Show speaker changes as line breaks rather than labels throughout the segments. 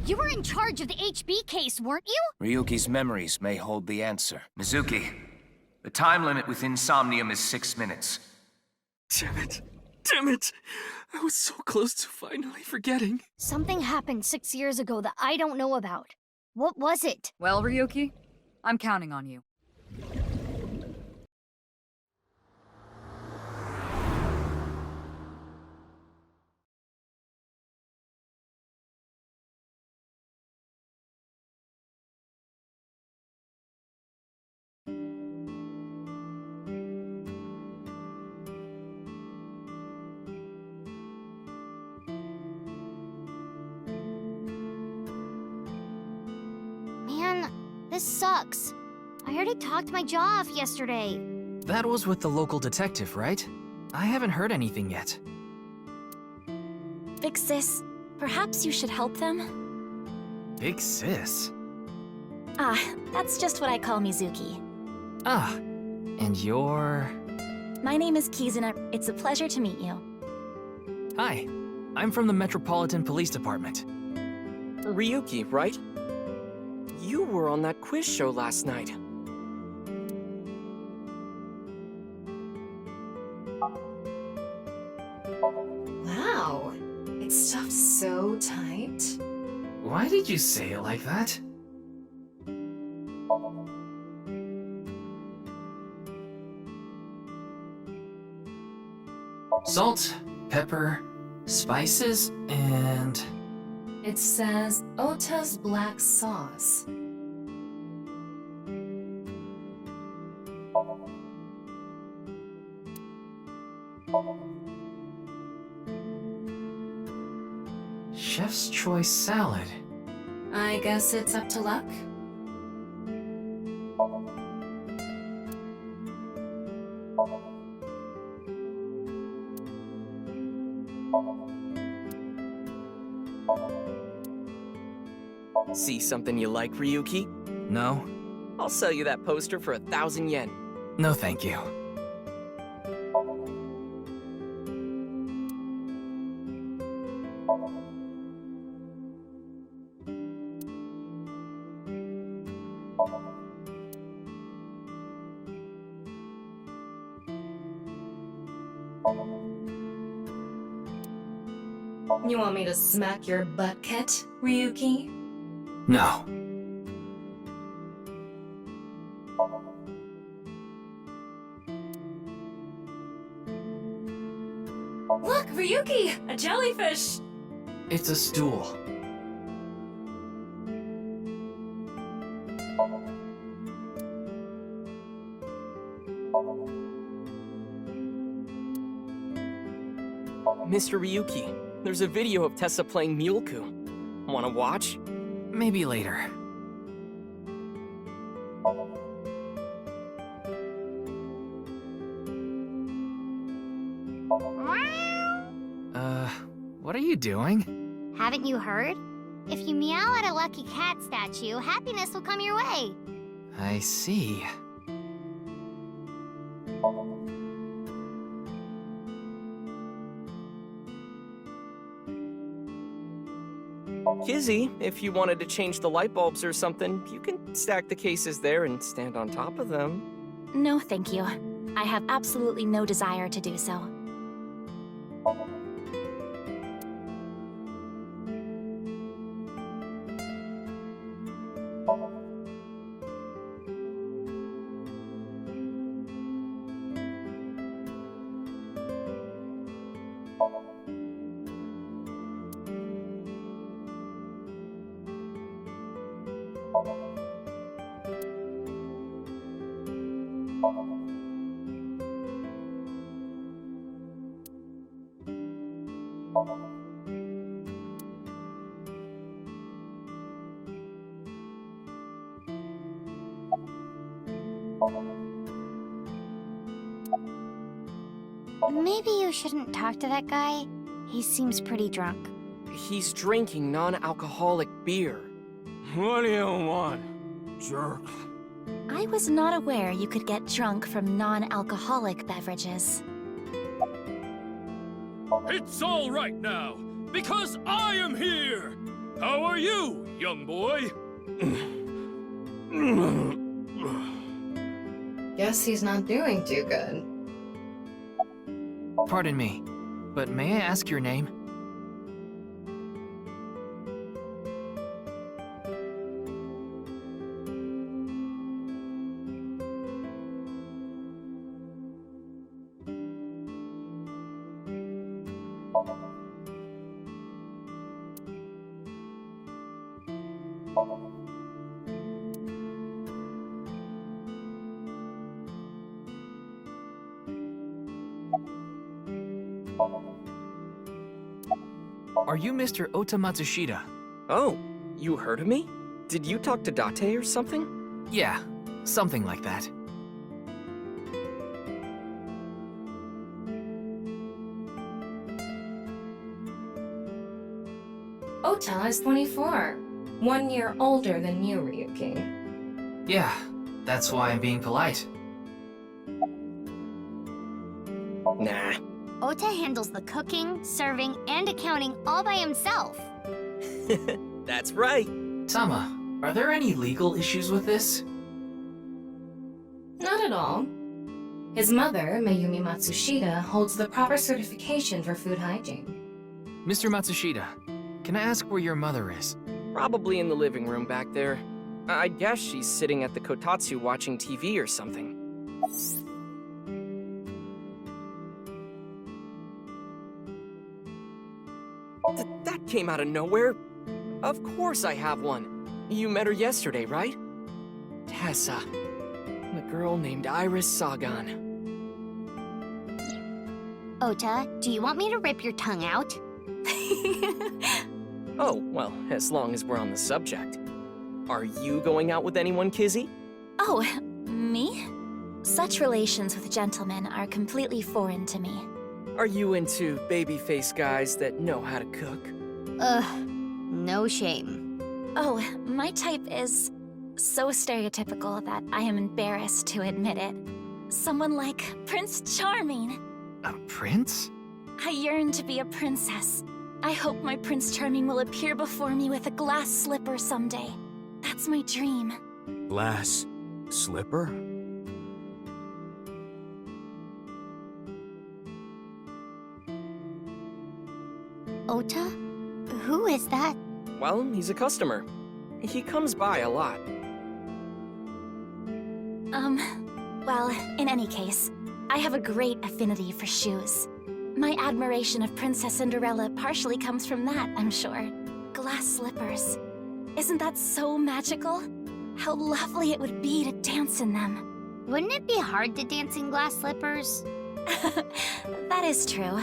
You were in charge of the HB case, weren't you?
Ryuki's memories may hold the answer. Mizuki, the time limit within Somnium is 6 minutes.
Damn it. Damn it! I was so close to finally forgetting.
Something happened 6 years ago that I don't know about. What was it?
Well, Ryuki, I'm counting on you.
Man, this sucks. I already talked my jaw off yesterday.
That was with the local detective, right? I haven't heard anything yet.
Big sis, perhaps you should help them?
Big sis?
Ah, that's just what I call Mizuki.
Ah, and you're...
My name is Kizuna. It's a pleasure to meet you.
Hi, I'm from the Metropolitan Police Department.
Ryuki, right? You were on that quiz show last night.
Wow, it's stuffed so tight.
Why did you say it like that? Salt, pepper, spices, and...
It says Ota's black sauce.
Chef's choice salad.
I guess it's up to luck.
See something you like, Ryuki?
No?
I'll sell you that poster for 1,000 yen.
No, thank you.
You want me to smack your butt, Ryuki?
No.
Look, Ryuki! A jellyfish!
It's a stool.
Mr. Ryuki, there's a video of Tessa playing Muleku. Wanna watch?
Maybe later. What are you doing?
Haven't you heard? If you meow at a lucky cat statue, happiness will come your way.
I see.
Kizzy, if you wanted to change the light bulbs or something, you can stack the cases there and stand on top of them.
No, thank you. I have absolutely no desire to do so.
Maybe you shouldn't talk to that guy. He seems pretty drunk.
He's drinking non-alcoholic beer.
What do you want, jerk?
I was not aware you could get drunk from non-alcoholic beverages.
It's all right now, because I am here! How are you, young boy?
Guess he's not doing too good.
Pardon me, but may I ask your name? Are you Mr. Ota Matsushita?
Oh, you heard of me? Did you talk to Date or something?
Yeah, something like that.
Ota is 24. 1 year older than you, Ryuki.
Yeah, that's why I'm being polite.
Nah.
Ota handles the cooking, serving, and accounting all by himself.
That's right.
Tama, are there any legal issues with this?
Not at all. His mother, Mayumi Matsushita, holds the proper certification for food hygiene.
Mr. Matsushita, can I ask where your mother is?
Probably in the living room back there. I guess she's sitting at the kotatsu watching TV or something. That came out of nowhere. Of course I have one. You met her yesterday, right? Tessa. The girl named Iris Sagan.
Ota, do you want me to rip your tongue out?
Oh, well, as long as we're on the subject. Are you going out with anyone, Kizzy?
Oh, me? Such relations with gentlemen are completely foreign to me.
Are you into baby-faced guys that know how to cook?
Ugh, no shame.
Oh, my type is so stereotypical that I am embarrassed to admit it. Someone like Prince Charming.
A prince?
I yearn to be a princess. I hope my Prince Charming will appear before me with a glass slipper someday. That's my dream.
Glass slipper?
Ota? Who is that?
Well, he's a customer. He comes by a lot.
Well, in any case, I have a great affinity for shoes. My admiration of Princess Cinderella partially comes from that, I'm sure. Glass slippers. Isn't that so magical? How lovely it would be to dance in them.
Wouldn't it be hard to dance in glass slippers?
That is true.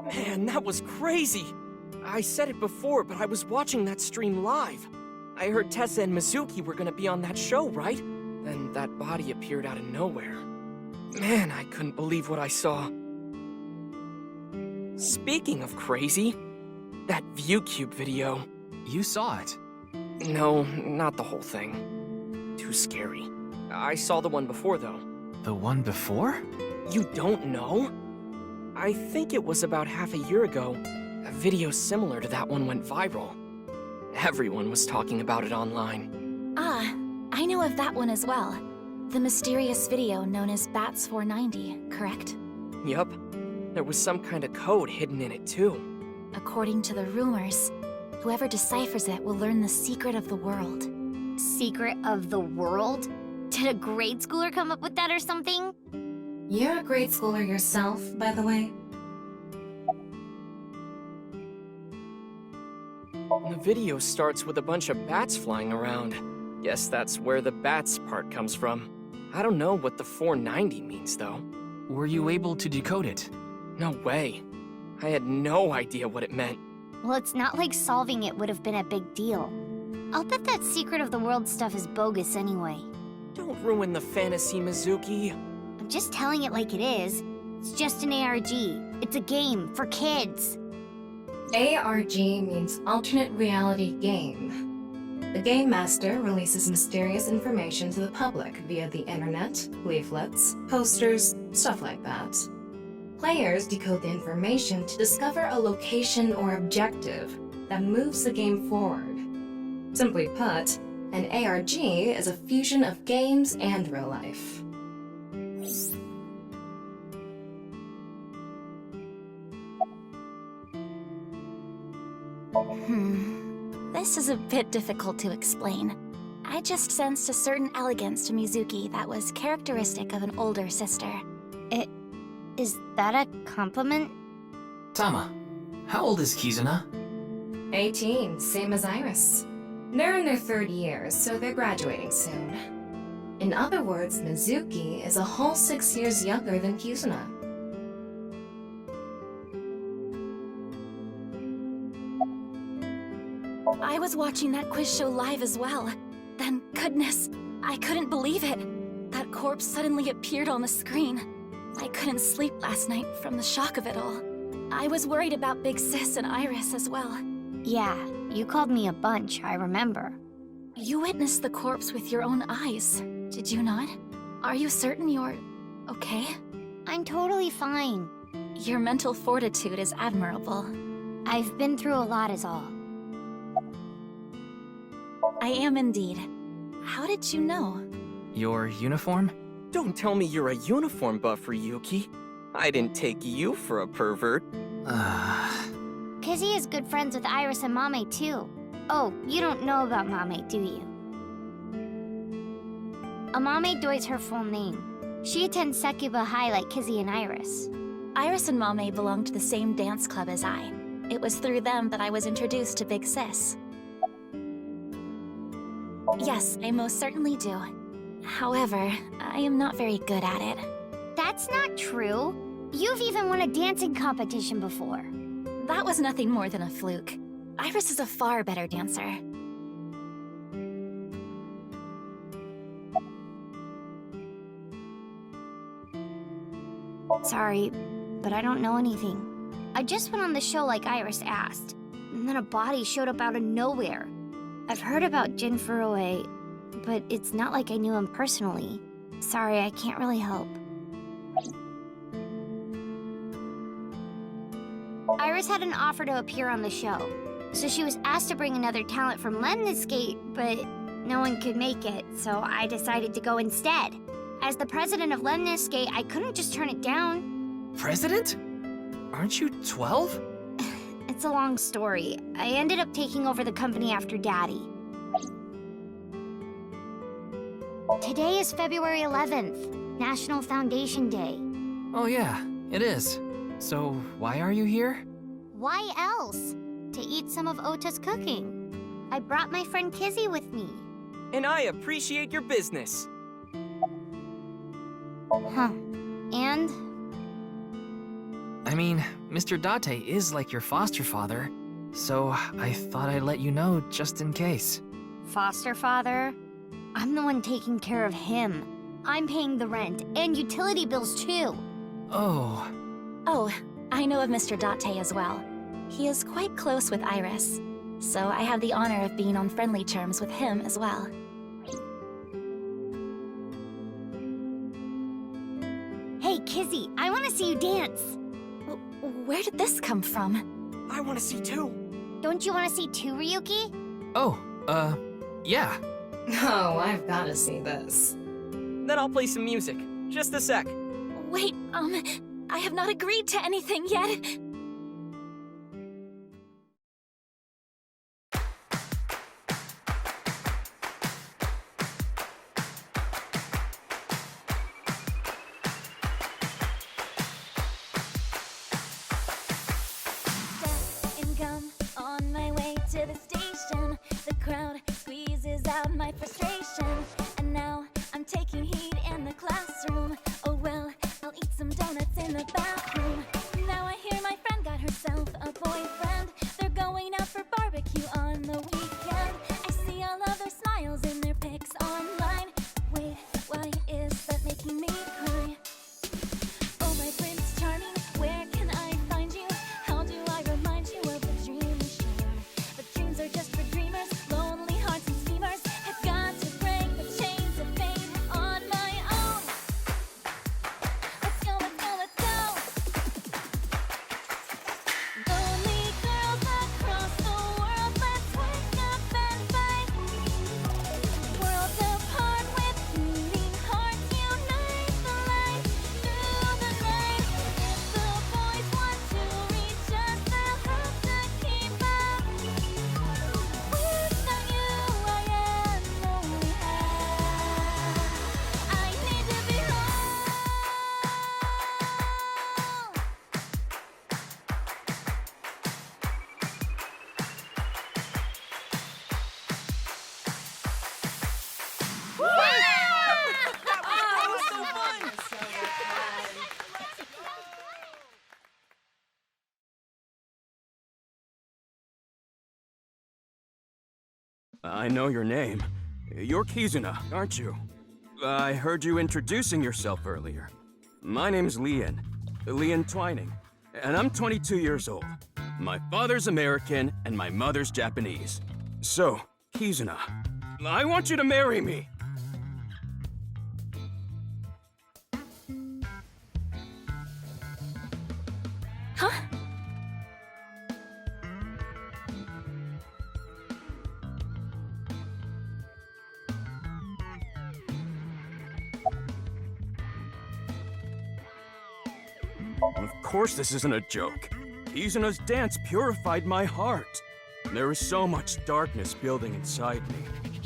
Man, that was crazy! I said it before, but I was watching that stream live. I heard Tessa and Mizuki were gonna be on that show, right? Then that body appeared out of nowhere. Man, I couldn't believe what I saw. Speaking of crazy, that ViewCube video.
You saw it.
No, not the whole thing. Too scary. I saw the one before, though.
The one before?
You don't know? I think it was about half a year ago. A video similar to that one went viral. Everyone was talking about it online.
Ah, I know of that one as well. The mysterious video known as Bats 490, correct?
Yup. There was some kind of code hidden in it, too.
According to the rumors, whoever deciphers it will learn the secret of the world.
Secret of the world? Did a grade schooler come up with that or something?
You're a grade schooler yourself, by the way.
The video starts with a bunch of bats flying around. Guess that's where the bats part comes from. I don't know what the 490 means, though.
Were you able to decode it?
No way. I had no idea what it meant.
Well, it's not like solving it would have been a big deal. I'll bet that secret of the world stuff is bogus anyway.
Don't ruin the fantasy, Mizuki.
I'm just telling it like it is. It's just an ARG. It's a game for kids.
ARG means alternate reality game. The Game Master releases mysterious information to the public via the internet, leaflets, posters, stuff like that. Players decode the information to discover a location or objective that moves the game forward. Simply put, an ARG is a fusion of games and real life.
This is a bit difficult to explain. I just sensed a certain elegance to Mizuki that was characteristic of an older sister.
Is that a compliment?
Tama, how old is Kizuna?
18, same as Iris. They're in their third year, so they're graduating soon. In other words, Mizuki is a whole 6 years younger than Kizuna.
I was watching that quiz show live as well. Then, goodness, I couldn't believe it. That corpse suddenly appeared on the screen. I couldn't sleep last night from the shock of it all. I was worried about Big Sis and Iris as well.
Yeah, you called me a bunch, I remember.
You witnessed the corpse with your own eyes, did you not? Are you certain you're okay?
I'm totally fine.
Your mental fortitude is admirable.
I've been through a lot is all.
I am indeed. How did you know?
Your uniform?
Don't tell me you're a uniform buffer, Yuki. I didn't take you for a pervert.
Kizzy is good friends with Iris and Mame too. Oh, you don't know about Mame, do you? Amame Doi's her full name. She attends Sekuba High like Kizzy and Iris.
Iris and Mame belong to the same dance club as I. It was through them that I was introduced to Big Sis. Yes, I most certainly do. However, I am not very good at it.
That's not true. You've even won a dancing competition before.
That was nothing more than a fluke. Iris is a far better dancer.
Sorry, but I don't know anything. I just went on the show like Iris asked, and then a body showed up out of nowhere. I've heard about Jin Furue, but it's not like I knew him personally. Sorry, I can't really help. Iris had an offer to appear on the show, so she was asked to bring another talent from Lemniscate, but no one could make it, so I decided to go instead. As the president of Lemniscate, I couldn't just turn it down.
President? Aren't you 12?
It's a long story. I ended up taking over the company after Daddy. Today is February 11th, National Foundation Day.
Oh yeah, it is. So why are you here?
Why else? To eat some of Ota's cooking. I brought my friend Kizzy with me.
And I appreciate your business.
Huh. And?
I mean, Mr. Date is like your foster father, so I thought I'd let you know just in case.
Foster father? I'm the one taking care of him. I'm paying the rent and utility bills too.
Oh.
Oh, I know of Mr. Date as well. He is quite close with Iris, so I have the honor of being on friendly terms with him as well.
Hey, Kizzy, I want to see you dance.
Where did this come from?
I want to see too.
Don't you want to see too, Ryuki?
Oh, yeah.
Oh, I've gotta see this.
Then I'll play some music. Just a sec.
Wait, I have not agreed to anything yet. On my way to the station, the crowd squeezes out my frustration, and now I'm taking heat in the classroom. Oh well, I'll eat some donuts in the bathroom. Now I hear my friend got herself a boyfriend. They're going out for barbecue on the weekend. I see all of their smiles in their pics online. Wait, why is that making me cry? Oh my Prince Charming, where can I find you? How do I remind you of the dream we share? But dreams are just for dreamers, lonely hearts and
I know your name. You're Kizuna, aren't you? I heard you introducing yourself earlier. My name's Leon Twining, and I'm 22 years old. My father's American, and my mother's Japanese. So, Kizuna, I want you to marry me.
Huh?
Of course this isn't a joke. Kizuna's dance purified my heart. There was so much darkness building inside me,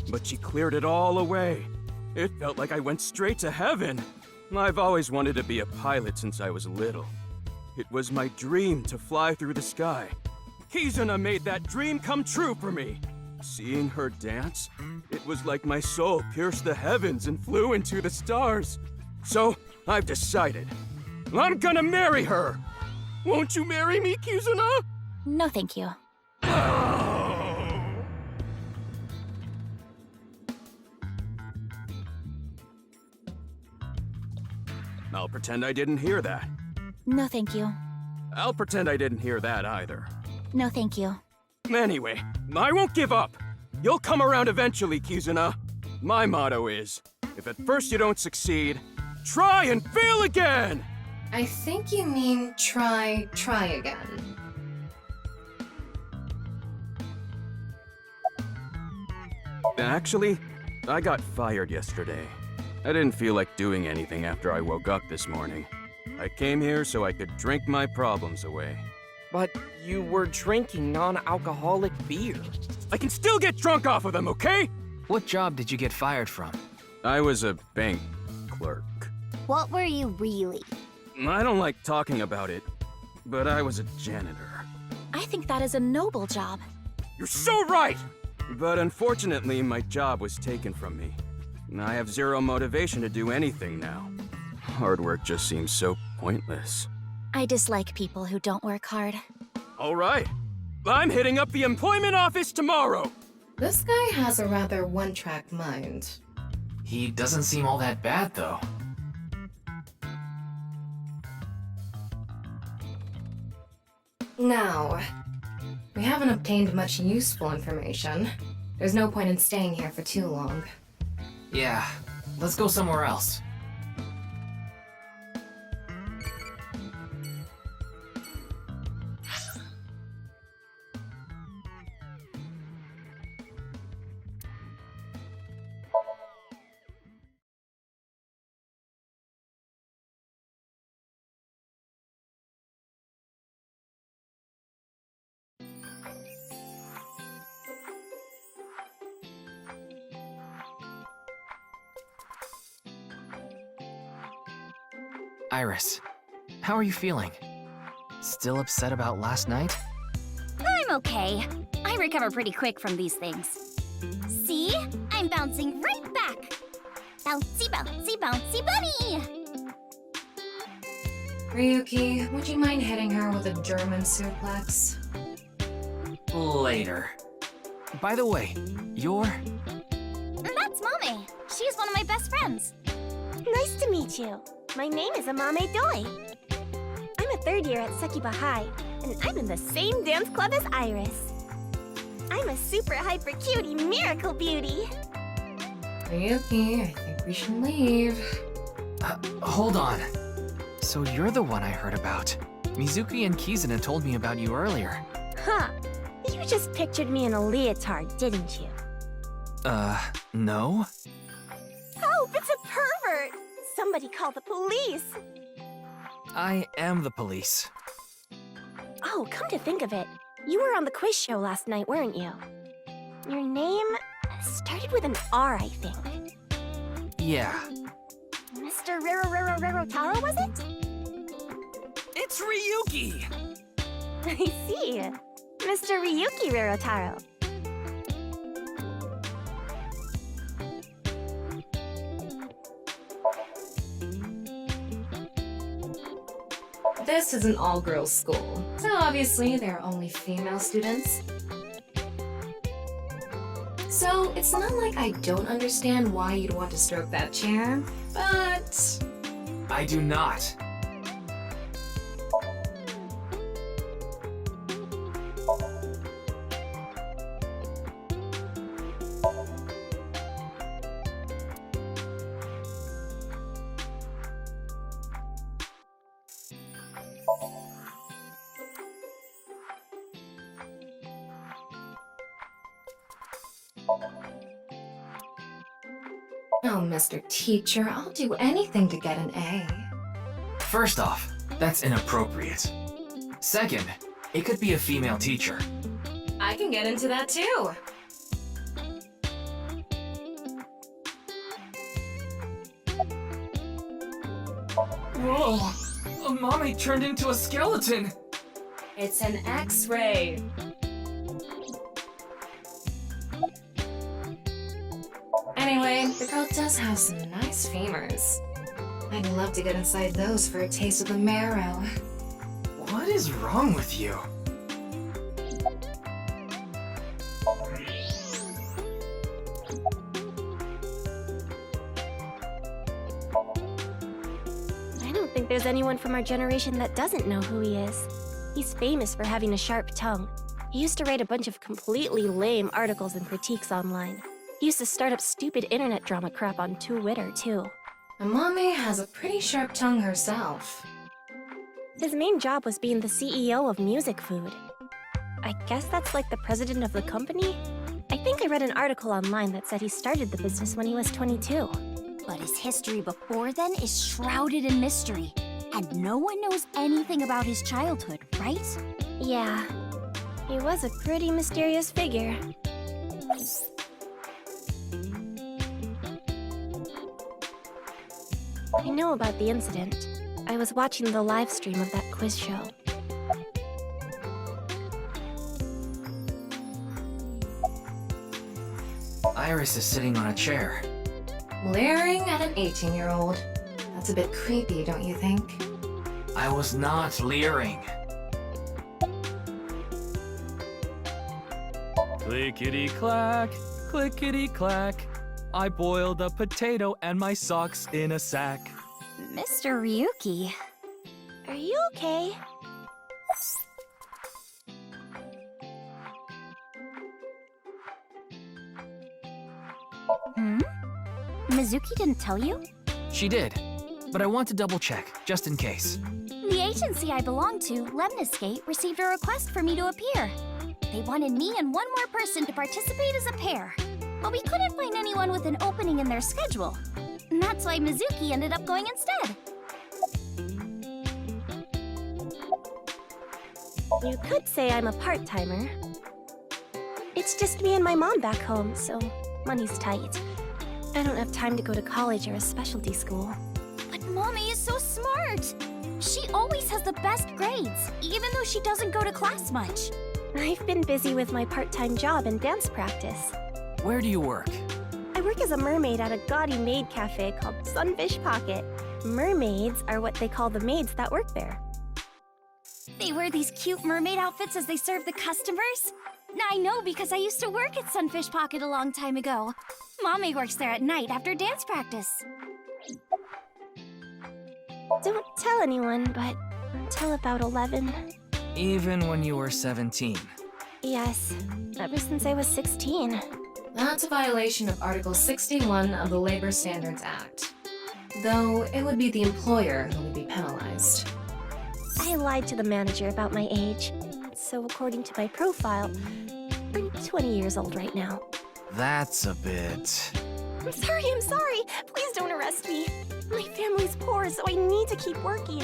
but she cleared it all away. It felt like I went straight to heaven. I've always wanted to be a pilot since I was little. It was my dream to fly through the sky. Kizuna made that dream come true for me. Seeing her dance, it was like my soul pierced the heavens and flew into the stars. So, I've decided. I'm gonna marry her! Won't you marry me, Kizuna?
No, thank you.
I'll pretend I didn't hear that.
No, thank you.
I'll pretend I didn't hear that either.
No, thank you.
Anyway, I won't give up. You'll come around eventually, Kizuna. My motto is, if at first you don't succeed, try and fail again!
I think you mean try again.
Actually, I got fired yesterday. I didn't feel like doing anything after I woke up this morning. I came here so I could drink my problems away.
But you were drinking non-alcoholic beer.
I can still get drunk off of them, okay?
What job did you get fired from?
I was a bank clerk.
What were you really?
I don't like talking about it, but I was a janitor.
I think that is a noble job.
You're so right! But unfortunately, my job was taken from me. I have zero motivation to do anything now. Hard work just seems so pointless.
I dislike people who don't work hard.
All right. I'm hitting up the employment office tomorrow!
This guy has a rather one-track mind.
He doesn't seem all that bad, though.
Now, we haven't obtained much useful information. There's no point in staying here for too long.
Yeah, let's go somewhere else. Iris, how are you feeling? Still upset about last night?
I'm okay. I recover pretty quick from these things. See? I'm bouncing right back. Bouncy, bouncy, bouncy bunny!
Ryuki, would you mind hitting her with a German suplex?
Later. By the way, you're...
That's Mame. She's one of my best friends.
Nice to meet you. My name is Amame Doi. I'm a third year at Sekiba High, and I'm in the same dance club as Iris. I'm a super hyper cutie miracle beauty.
Ryuki, I think we should leave.
Hold on. So you're the one I heard about. Mizuki and Kizuna told me about you earlier.
Huh. You just pictured me in a leotard, didn't you?
No?
Oh, it's a pervert! Somebody call the police!
I am the police.
Oh, come to think of it, you were on the quiz show last night, weren't you? Your name started with an R, I think.
Yeah.
Mr. Taro, was it?
It's Ryuki!
I see. Mr. Ryuki Rarotaro.
This is an all-girls school, so obviously there are only female students. So, it's not like I don't understand why you'd want to stroke that chair, but...
I do not.
Oh, Mr. Teacher, I'll do anything to get an A.
First off, that's inappropriate. Second, it could be a female teacher.
I can get into that too.
Whoa! Mommy turned into a skeleton!
It's an X-ray. Anyway, the girl does have some nice femurs. I'd love to get inside those for a taste of the marrow.
What is wrong with you?
I don't think there's anyone from our generation that doesn't know who he is. He's famous for having a sharp tongue. He used to write a bunch of completely lame articles and critiques online. He used to start up stupid internet drama crap on Twitter, too.
Amame has a pretty sharp tongue herself.
His main job was being the CEO of Music Food. I guess that's like the president of the company? I think I read an article online that said he started the business when he was 22.
But his history before then is shrouded in mystery. And no one knows anything about his childhood, right?
Yeah, he was a pretty mysterious figure. I know about the incident. I was watching the live stream of that quiz show.
Iris is sitting on a chair.
Leering at an 18-year-old. That's a bit creepy, don't you think?
I was not leering.
Clickety-clack, clickety-clack. I boiled a potato and my socks in a sack.
Mr. Ryuki.
Are you okay?
Mizuki didn't tell you?
She did, but I want to double check, just in case.
The agency I belong to, Lemniscate, received a request for me to appear. They wanted me and one more person to participate as a pair. But we couldn't find anyone with an opening in their schedule. And that's why Mizuki ended up going instead.
You could say I'm a part-timer. It's just me and my mom back home, so money's tight. I don't have time to go to college or a specialty school.
But Mommy is so smart! She always has the best grades, even though she doesn't go to class much.
I've been busy with my part-time job and dance practice.
Where do you work?
I work as a mermaid at a gaudy maid cafe called Sunfish Pocket. Mermaids are what they call the maids that work there.
They wear these cute mermaid outfits as they serve the customers? I know because I used to work at Sunfish Pocket a long time ago. Mommy works there at night after dance practice.
Don't tell anyone, but until about 11.
Even when you were 17.
Yes, ever since I was 16.
That's a violation of Article 61 of the Labor Standards Act. Though it would be the employer who would be penalized.
I lied to the manager about my age. So according to my profile, I'm 20 years old right now.
That's a bit...
I'm sorry! Please don't arrest me! My family's poor, so I need to keep working.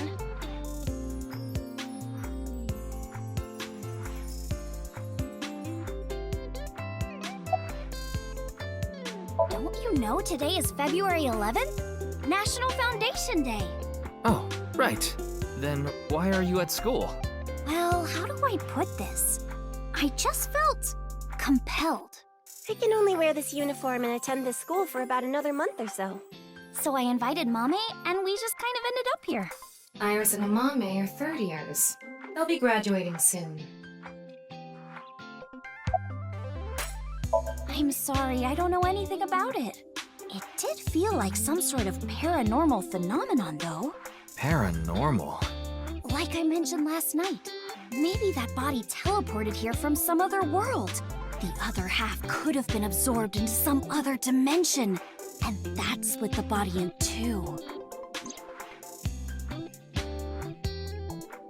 Don't you know today is February 11th? National Foundation Day.
Oh, right. Then why are you at school?
Well, how do I put this? I just felt compelled.
I can only wear this uniform and attend this school for about another month or so.
So I invited Mame, and we just kind of ended up here.
Iris and Amame are third years. They'll be graduating soon.
I'm sorry, I don't know anything about it. It did feel like some sort of paranormal phenomenon, though.
Paranormal?
Like I mentioned last night, maybe that body teleported here from some other world. The other half could have been absorbed into some other dimension, and that's split the body in two.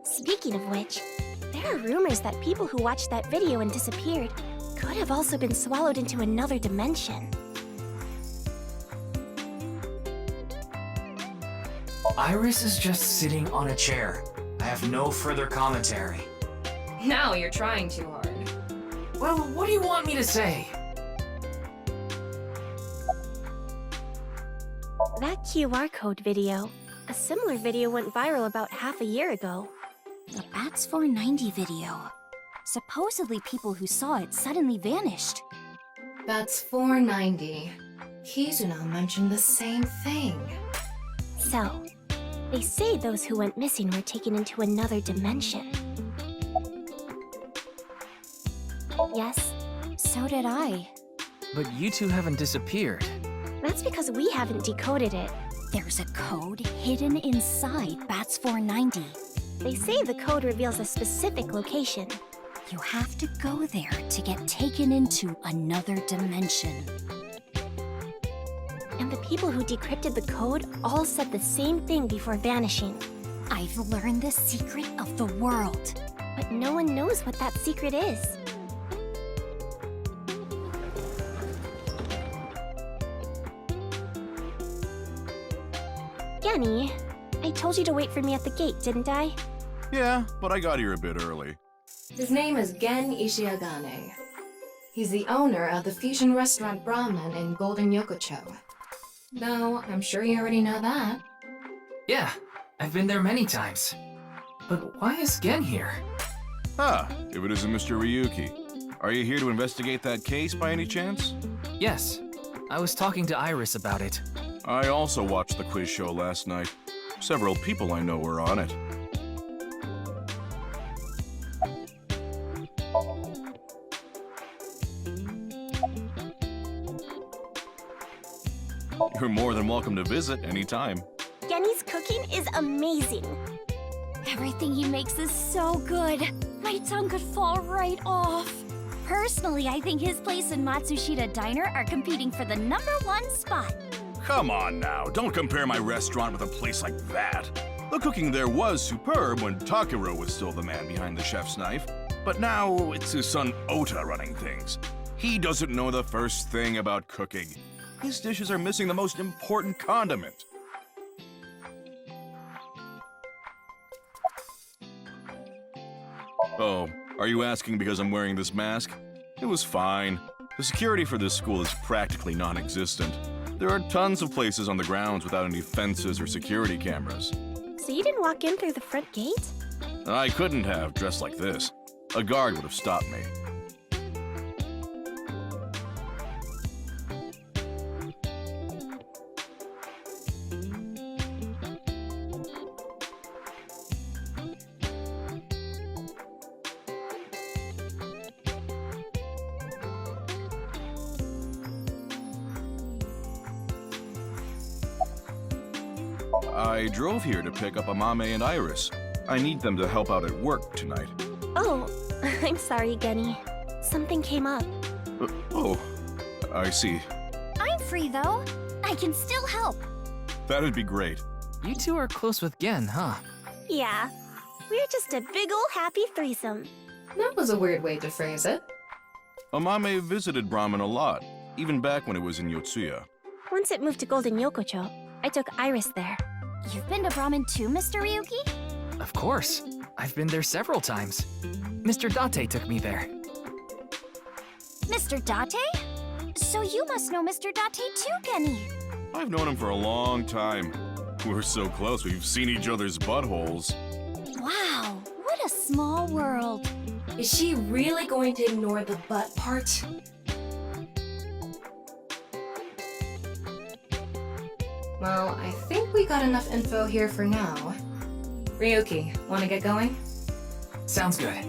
Speaking of which, there are rumors that people who watched that video and disappeared could have also been swallowed into another dimension.
Iris is just sitting on a chair. I have no further commentary.
Now you're trying too hard.
Well, what do you want me to say?
That QR code video. A similar video went viral about half a year ago.
The Bats 490 video. Supposedly people who saw it suddenly vanished.
That's 490. Kizuna mentioned the same thing.
So, they say those who went missing were taken into another dimension. Yes,
So did I.
But you two haven't disappeared.
that's because we haven't decoded it.
There's a code hidden inside Bats 490.
They say the code reveals a specific location.
You have to go there to get taken into another dimension.
And the people who decrypted the code all said the same thing before vanishing.
I've learned the secret of the world.
But no one knows what that secret is. Genny, I told you to wait for me at the gate, didn't I?
Yeah, but I got here a bit early.
His name is Gen Ishiagane. He's the owner of the fusion restaurant Brahman in Golden Yokocho. Though, I'm sure you already know that.
Yeah, I've been there many times. But why is Gen here?
Ah, if it isn't Mr. Ryuki. Are you here to investigate that case by any chance?
Yes, I was talking to Iris about it.
I also watched the quiz show last night. Several people I know were on it. You're more than welcome to visit anytime.
Genny's cooking is amazing.
Everything he makes is so good. My tongue could fall right off. Personally, I think his place and Matsushita Diner are competing for the #1 spot.
Come on now, don't compare my restaurant with a place like that. The cooking there was superb when Takiro was still the man behind the chef's knife, but now it's his son Ota running things. He doesn't know the first thing about cooking. His dishes are missing the most important condiment. Oh, are you asking because I'm wearing this mask? It was fine. The security for this school is practically non-existent. There are tons of places on the grounds without any fences or security cameras.
So you didn't walk in through the front gate?
I couldn't have dressed like this. A guard would have stopped me. I drove here to pick up Amame and Iris. I need them to help out at work tonight.
Oh, I'm sorry, Genny. Something came up.
Oh, I see.
I'm free, though. I can still help.
That'd be great.
You two are close with Gen, huh?
Yeah, we're just a big ol' happy threesome.
That was a weird way to phrase it.
Amame visited Brahman a lot, even back when it was in Yotsuya.
Once it moved to Golden Yokocho, I took Iris there.
You've been to Brahman too, Mr. Ryuki?
Of course. I've been there several times. Mr. Date took me there.
Mr. Date? So you must know Mr. Date too, Genny.
I've known him for a long time. We're so close, we've seen each other's buttholes.
Wow, what a small world.
Is she really going to ignore the butt part? Well, I think we got enough info here for now. Ryuki, wanna get going?
Sounds good.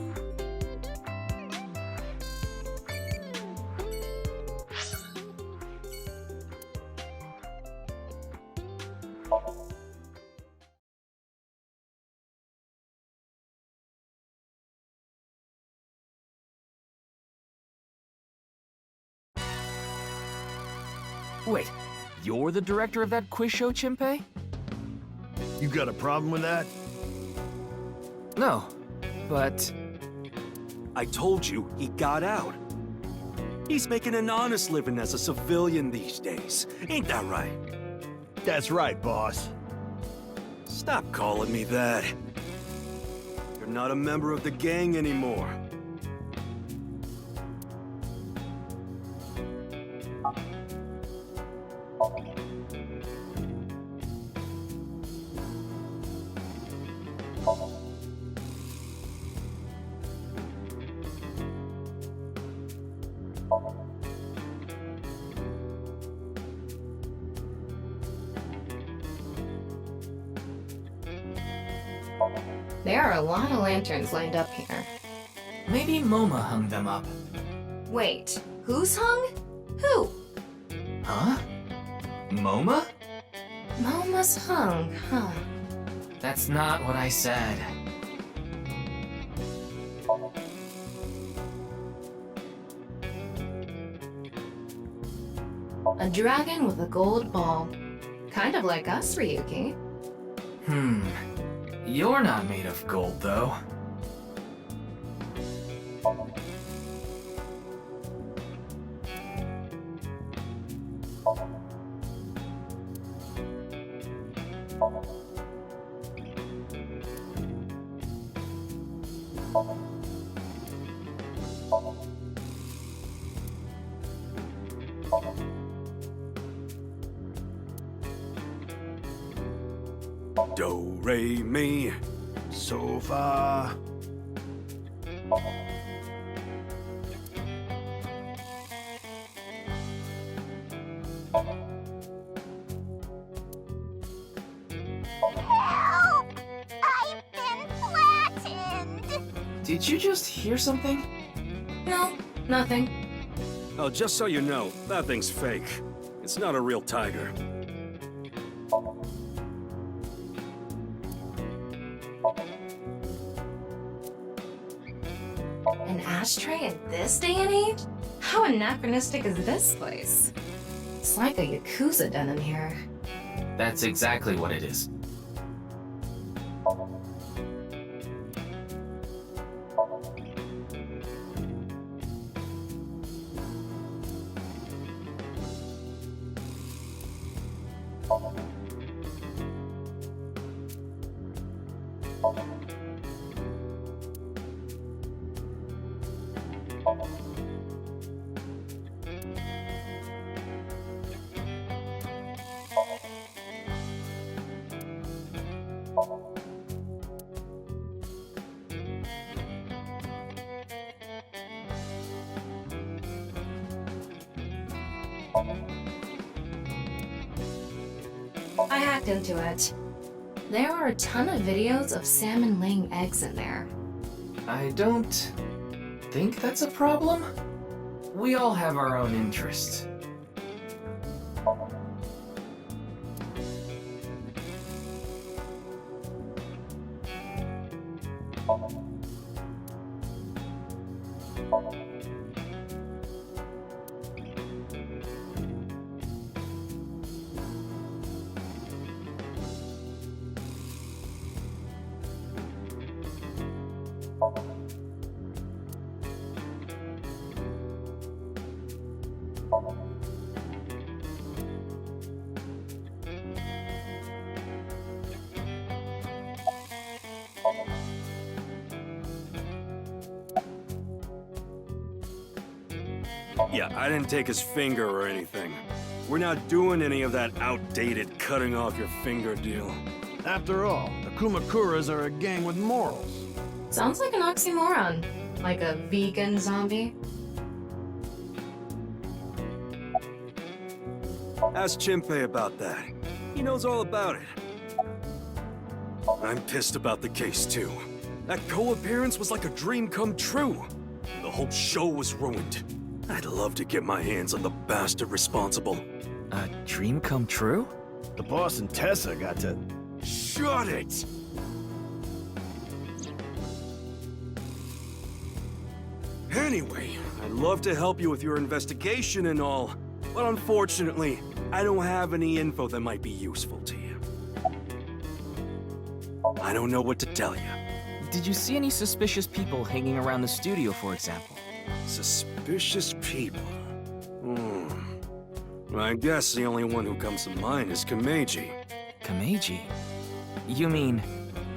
Wait, you're the director of that quiz show, Chimpe?
You got a problem with that?
No, but
I told you, he got out. He's making an honest living as a civilian these days. Ain't that right?
That's right, boss.
Stop calling me that. You're not a member of the gang anymore.
There are a lot of lanterns lined up here.
maybe MoMA hung them up.
Wait, who's hung? Who?
Huh? MoMA?
Moma's hung, huh?
That's not what I said.
A dragon with a gold ball. Kind of like us, Ryuki.
You're not made of gold, though.
Do, re, mi,
So far.
Help! I've been flattened!
Did you just hear something?
No, nothing.
Oh, just so you know, that thing's fake. It's not a real tiger.
An ashtray in this day and age? How anachronistic is this place? It's like a Yakuza den in here.
That's exactly what it is.
I hacked into it. There are a ton of videos of salmon laying eggs in there.
I don't think that's a problem. We all have our own interests.
Yeah, I didn't take his finger or anything. We're not doing any of that outdated cutting off your finger deal.
After all, the Kumakuras are a gang with morals.
Sounds like an oxymoron. Like a vegan zombie.
Ask Chimpe about that. He knows all about it. I'm pissed about the case, too. That co-appearance was like a dream come true. The whole show was ruined. I'd love to get my hands on the bastard responsible.
A dream come true?
The boss and Tessa got to...
Shut it! Anyway, I'd love to help you with your investigation and all, but unfortunately, I don't have any info that might be useful to you. I don't know what to tell you.
Did you see any suspicious people hanging around the studio, for example?
Suspicious people? I guess the only one who comes to mind is Kameji.
Kameji? You mean...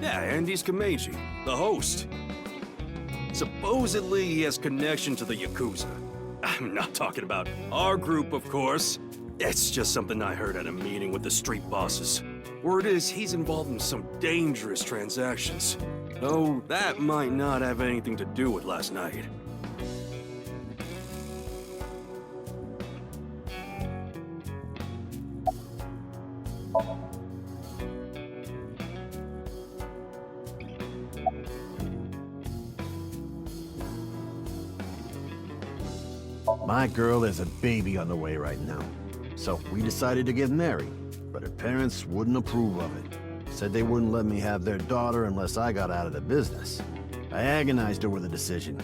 Yeah, Andy's Kameji, the host. Supposedly he has connection to the Yakuza. I'm not talking about our group, of course. It's just something I heard at a meeting with the street bosses. Word is he's involved in some dangerous transactions. Though that might not have anything to do with last night.
My girl has a baby on the way right now. So we decided to get married, but her parents wouldn't approve of it. Said they wouldn't let me have their daughter unless I got out of the business. I agonized over the decision,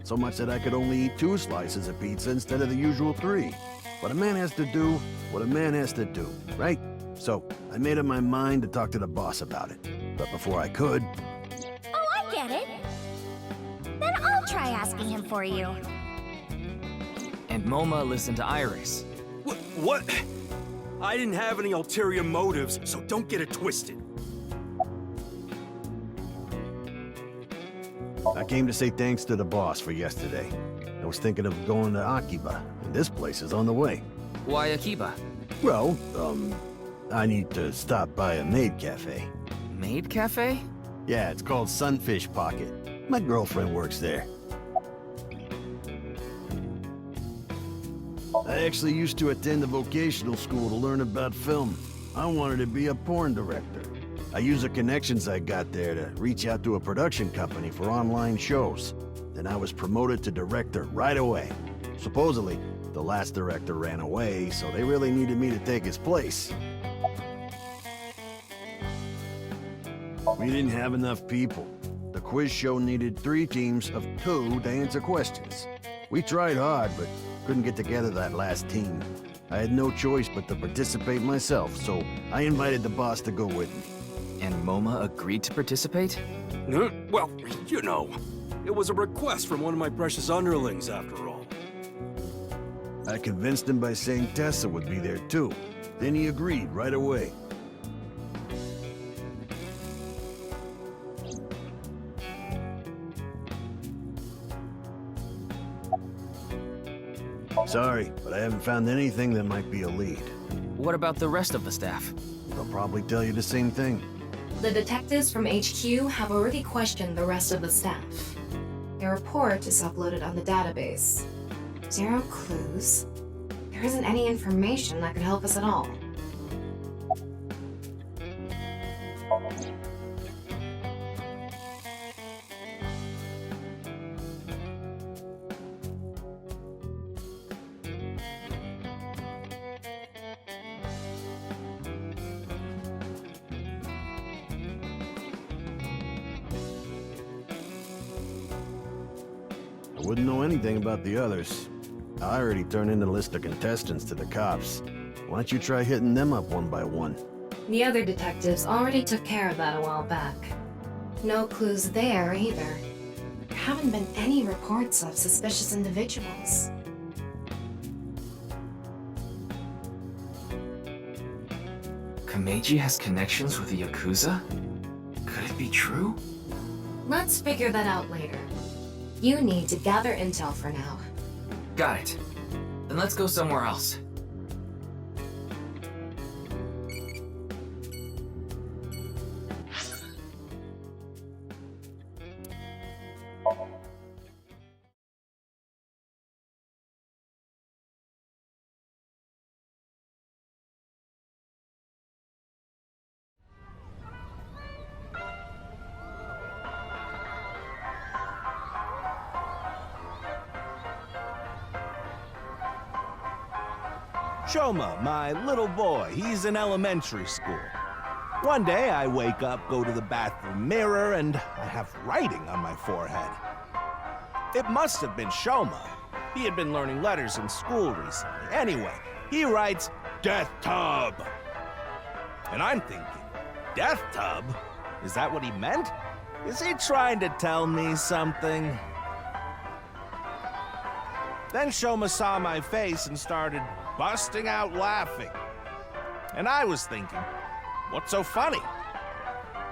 so much that I could only eat 2 slices of pizza instead of the usual 3. But a man has to do what a man has to do, right? So I made up my mind to talk to the boss about it. But before I could...
Oh, I get it. Then I'll try asking him for you.
And Moma listened to Iris.
What? I didn't have any ulterior motives, so don't get it twisted.
I came to say thanks to the boss for yesterday. I was thinking of going to Akiba, and this place is on the way.
Why Akiba?
Well, I need to stop by a maid cafe.
Maid cafe?
Yeah, it's called Sunfish Pocket. My girlfriend works there. I actually used to attend a vocational school to learn about film. I wanted to be a porn director. I used the connections I got there to reach out to a production company for online shows. Then I was promoted to director right away. Supposedly, the last director ran away, so they really needed me to take his place. We didn't have enough people. The quiz show needed 3 teams of 2 to answer questions. We tried hard, but couldn't get together that last team. I had no choice but to participate myself, so I invited the boss to go with me.
And Moma agreed to participate?
Well, you know, it was a request from one of my precious underlings, after all.
I convinced him by saying Tessa would be there too. Then he agreed right away. Sorry, but I haven't found anything that might be a lead.
What about the rest of the staff?
They'll probably tell you the same thing.
The detectives from HQ have already questioned the rest of the staff. Their report is uploaded on the database. 0 clues. There isn't any information that could help us at all.
I wouldn't know anything about the others. I already turned in the list of contestants to the cops. Why don't you try hitting them up one by one?
The other detectives already took care of that a while back. No clues there either. There haven't been any reports of suspicious individuals.
Kameji has connections with the Yakuza? Could it be true?
Let's figure that out later. You need to gather intel for now.
Got it. Then let's go somewhere else.
Shoma, my little boy, he's in elementary school. One day I wake up, go to the bathroom mirror, and I have writing on my forehead. It must have been Shoma. He had been learning letters in school recently. Anyway, he writes, death tub. And I'm thinking, death tub? Is that what he meant? Is he trying to tell me something? Then Shoma saw my face and started busting out laughing. And I was thinking, what's so funny?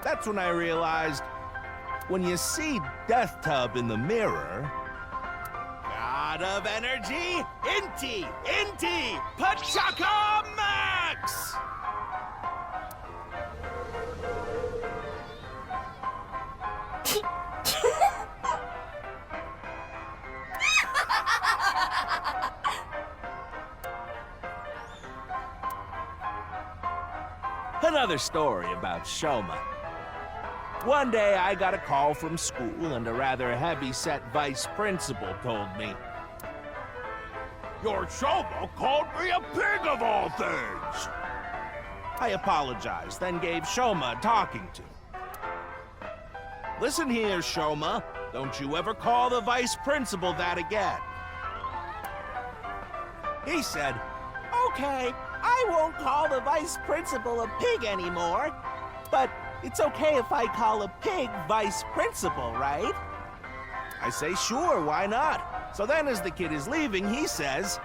That's when I realized, when you see Death Tub in the mirror, God of Energy, Inti, Pachaka Max! Another story about Shoma. One day I got a call from school and a rather heavy-set vice principal told me, "Your Shoma called me a pig of all things." I apologized, then gave Shoma a talking to. "Listen here, Shoma. Don't you ever call the vice principal that again." He said, "Okay, I won't call the vice principal a pig anymore, but it's okay if I call a pig vice principal, right?" I say, "Sure, why not?" So then as the kid is leaving, he says,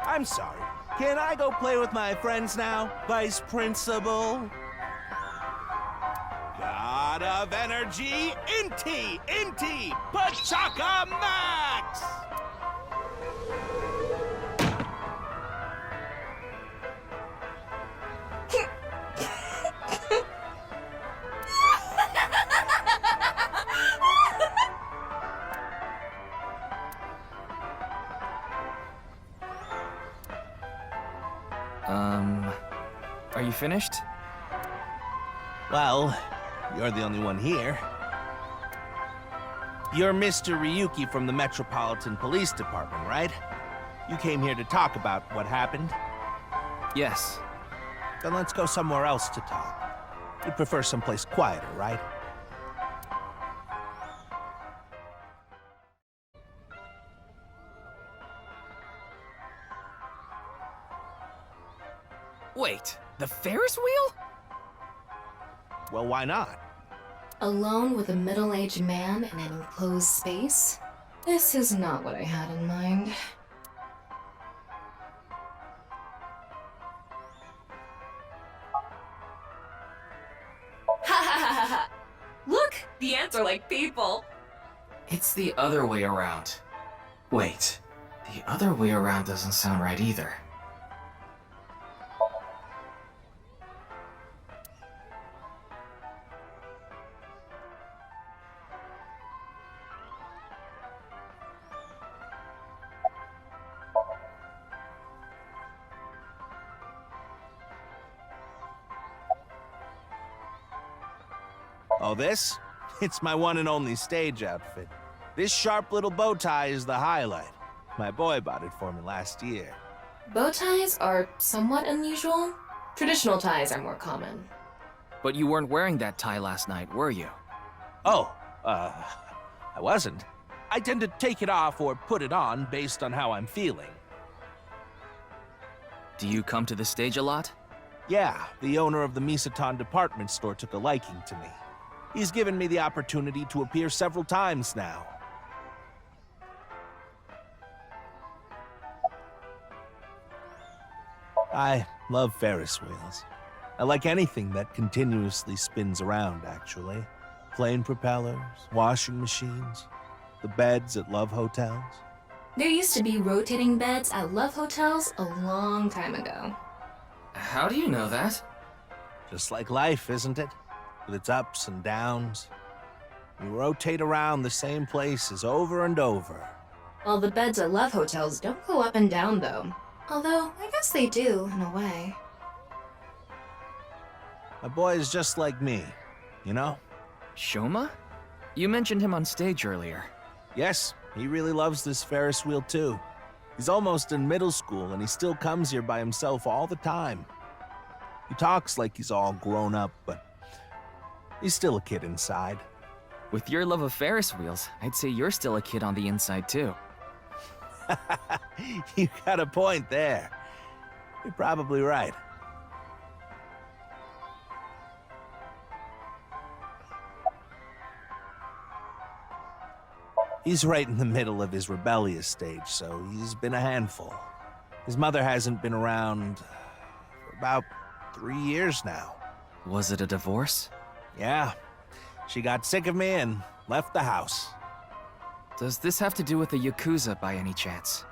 "I'm sorry, can I go play with my friends now, vice principal?" God of Energy, Inti, Pachaka Max!
Are you finished?
Well, you're the only one here. You're Mr. Ryuki from the Metropolitan Police Department, right? You came here to talk about what happened?
Yes.
Then let's go somewhere else to talk. You prefer someplace quieter, right?
Wait, the Ferris wheel?
Well, why not?
Alone with a middle-aged man in an enclosed space? This is not what I had in mind.
Look, the ants are like people.
It's the other way around. Wait, the other way around doesn't sound right either.
Oh, this? It's my one and only stage outfit. This sharp little bow tie is the highlight. My boy bought it for me last year.
Bow ties are somewhat unusual. Traditional ties are more common.
But you weren't wearing that tie last night, were you?
Oh, I wasn't. I tend to take it off or put it on based on how I'm feeling.
Do you come to the stage a lot?
Yeah, the owner of the Misaton department store took a liking to me. He's given me the opportunity to appear several times now. I love Ferris wheels. I like anything that continuously spins around, actually. Plane propellers, washing machines, the beds at love hotels.
There used to be rotating beds at love hotels a long time ago.
How do you know that?
Just like life, isn't it? With its ups and downs. You rotate around the same places over and over.
Well, the beds at love hotels don't go up and down, though. Although, I guess they do, in a way.
My boy is just like me, you know?
Shoma? You mentioned him on stage earlier.
Yes, he really loves this Ferris wheel too. He's almost in middle school and he still comes here by himself all the time. He talks like he's all grown up, but he's still a kid inside.
With your love of Ferris wheels, I'd say you're still a kid on the inside too.
You got a point there. You're probably right. He's right in the middle of his rebellious stage, so he's been a handful. His mother hasn't been around for about 3 years now.
Was it a divorce?
Yeah. She got sick of me and left the house.
Does this have to do with the Yakuza by any chance?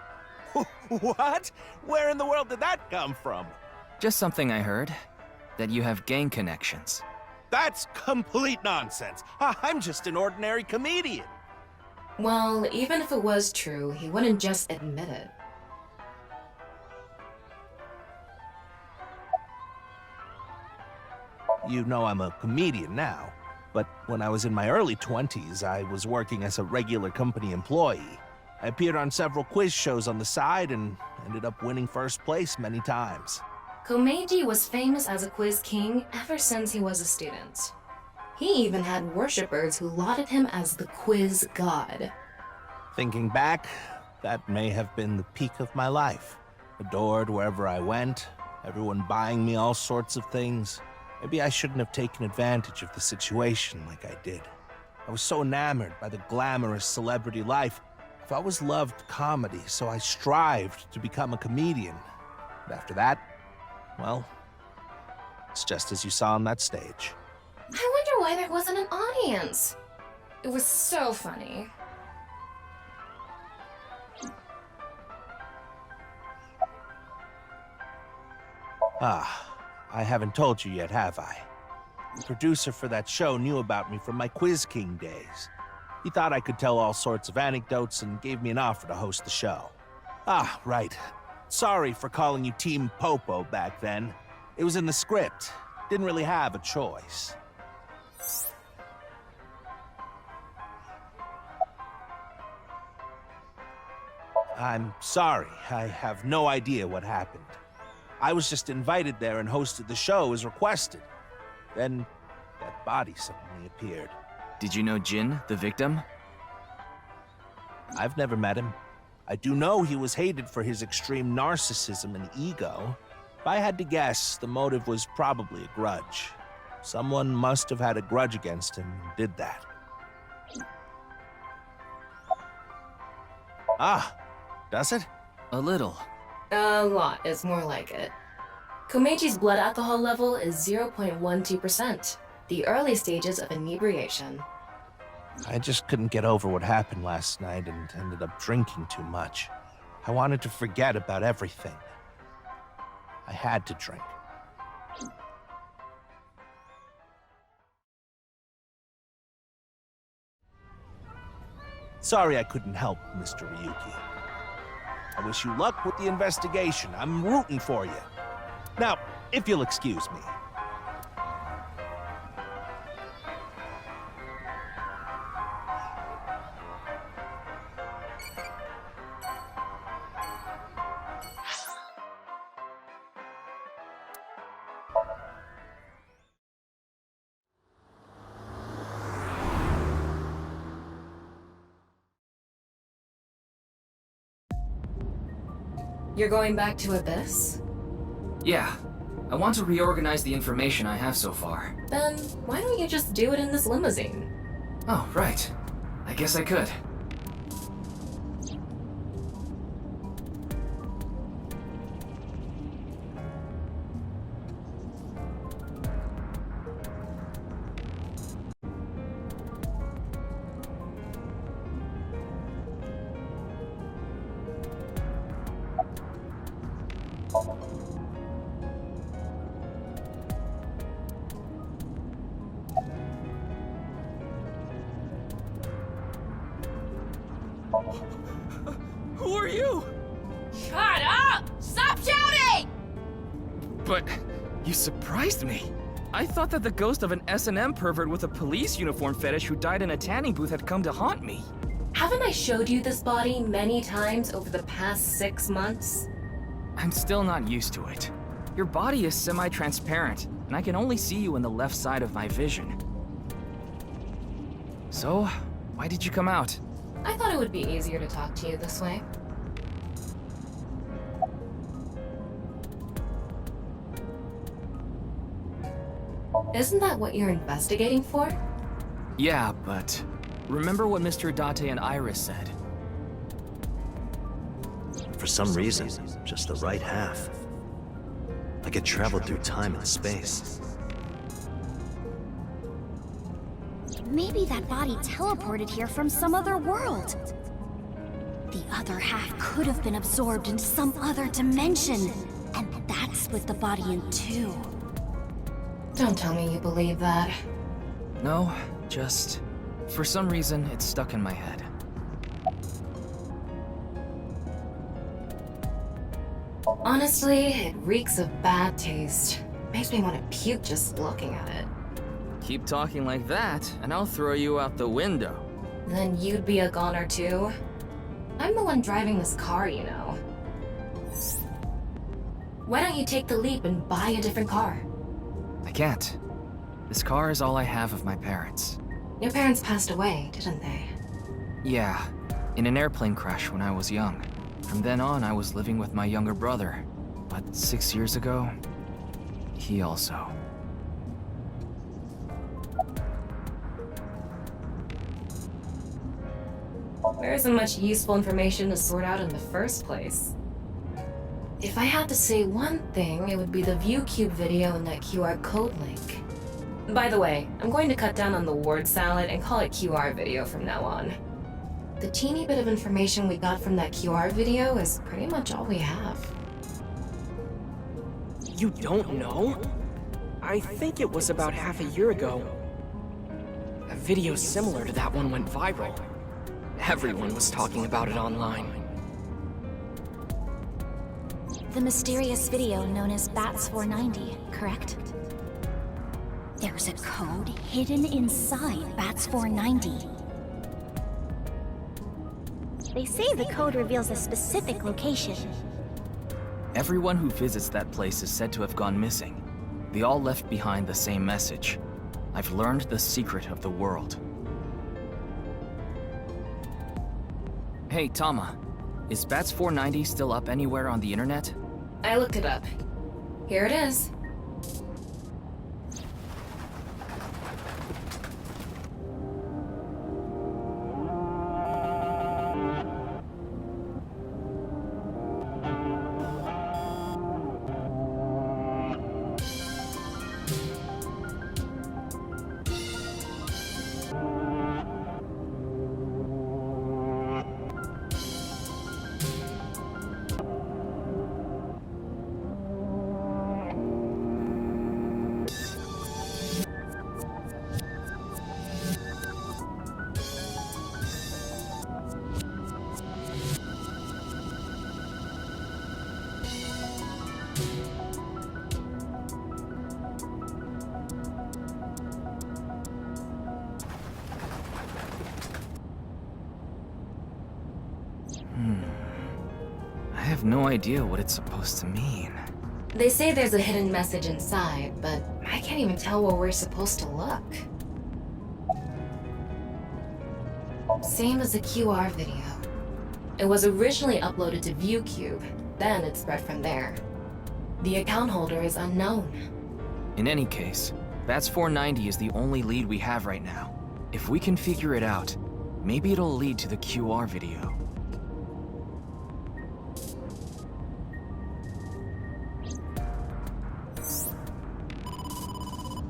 What? Where in the world did that come from?
Just something I heard. That you have gang connections.
That's complete nonsense. I'm just an ordinary comedian.
Well, even if it was true, he wouldn't just admit it.
You know I'm a comedian now, but when I was in my early 20s, I was working as a regular company employee. I appeared on several quiz shows on the side and ended up winning first place many times.
Komeiji was famous as a quiz king ever since he was a student. He even had worshippers who lauded him as the quiz god.
Thinking back, that may have been the peak of my life. Adored wherever I went, everyone buying me all sorts of things. Maybe I shouldn't have taken advantage of the situation like I did. I was so enamored by the glamorous celebrity life. I've always loved comedy, so I strived to become a comedian. But after that, well, it's just as you saw on that stage.
I wonder why there wasn't an audience. It was so funny.
I haven't told you yet, have I? The producer for that show knew about me from my Quiz King days. He thought I could tell all sorts of anecdotes and gave me an offer to host the show. Right. Sorry for calling you Team Popo back then. It was in the script. Didn't really have a choice. I'm sorry. I have no idea what happened. I was just invited there and hosted the show as requested. Then, that body suddenly appeared.
Did you know Jin, the victim?
I've never met him. I do know he was hated for his extreme narcissism and ego. If I had to guess, the motive was probably a grudge. Someone must have had a grudge against him and did that. Does it?
A little.
A lot is more like it. Komeiji's blood alcohol level is 0.12%, the early stages of inebriation.
I just couldn't get over what happened last night and ended up drinking too much. I wanted to forget about everything. I had to drink. Sorry I couldn't help, Mr. Ryuki. I wish you luck with the investigation. I'm rooting for you. Now, if you'll excuse me.
You're going back to Abyss?
Yeah. I want to reorganize the information I have so far.
Then why don't you just do it in this limousine?
Oh, right. I guess I could.
Who are you?
Shut up! Stop shouting!
But you surprised me. I thought that the ghost of an S&M pervert with a police uniform fetish who died in a tanning booth had come to haunt me.
Haven't I showed you this body many times over the past 6 months?
I'm still not used to it. Your body is semi-transparent, and I can only see you in the left side of my vision. So, why did you come out?
I thought it would be easier to talk to you this way. Isn't that what you're investigating for?
Yeah, but remember what Mr. Date and Iris said?
For some reason, just the right half. I could travel through time and space.
Maybe that body teleported here from some other world. The other half could have been absorbed into some other dimension, and that split the body in two.
Don't tell me you believe that.
No, just for some reason it's stuck in my head.
Honestly, it reeks of bad taste. Makes me want to puke just looking at it.
Keep talking like that, and I'll throw you out the window.
Then you'd be a goner too? I'm the one driving this car, you know. Why don't you take the leap and buy a different car?
I can't. This car is all I have of my parents.
Your parents passed away, didn't they?
Yeah, in an airplane crash when I was young. From then on, I was living with my younger brother. But 6 years ago, he also.
There isn't much useful information to sort out in the first place. If I had to say one thing, it would be the ViewCube video and that QR code link. By the way, I'm going to cut down on the word salad and call it QR video from now on. The teeny bit of information we got from that QR video is pretty much all we have.
You don't know? I think it was about half a year ago. A video similar to that one went viral. Everyone was talking about it online.
The mysterious video known as Bats 490, correct?
There's a code hidden inside Bats 490.
They say the code reveals a specific location.
Everyone who visits that place is said to have gone missing. They all left behind the same message. I've learned the secret of the world. Hey, Tama. Is Bats 490 still up anywhere on the internet?
I looked it up. Here it is.
I have no idea what it's supposed to mean.
They say there's a hidden message inside, but I can't even tell where we're supposed to look. Same as the QR video. It was originally uploaded to ViewCube, then it spread from there. The account holder is unknown.
In any case, Bats 490 is the only lead we have right now. If we can figure it out, maybe it'll lead to the QR video.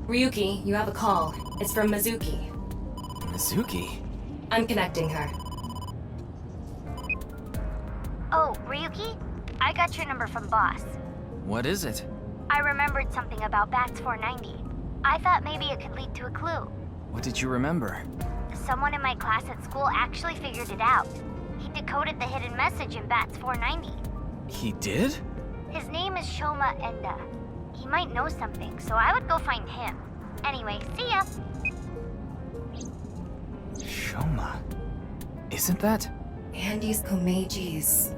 Ryuki, you have a call. It's from Mizuki.
Mizuki?
I'm connecting her.
Oh, Ryuki? I got your number from Boss.
What is it?
I remembered something about Bats 490. I thought maybe it could lead to a clue.
What did you remember?
Someone in my class at school actually figured it out. He decoded the hidden message in Bats 490.
He did?
His name is Shoma Enda. He might know something, so I would go find him. Anyway, see ya!
Shoma. Isn't that?
Andy's Komeiji's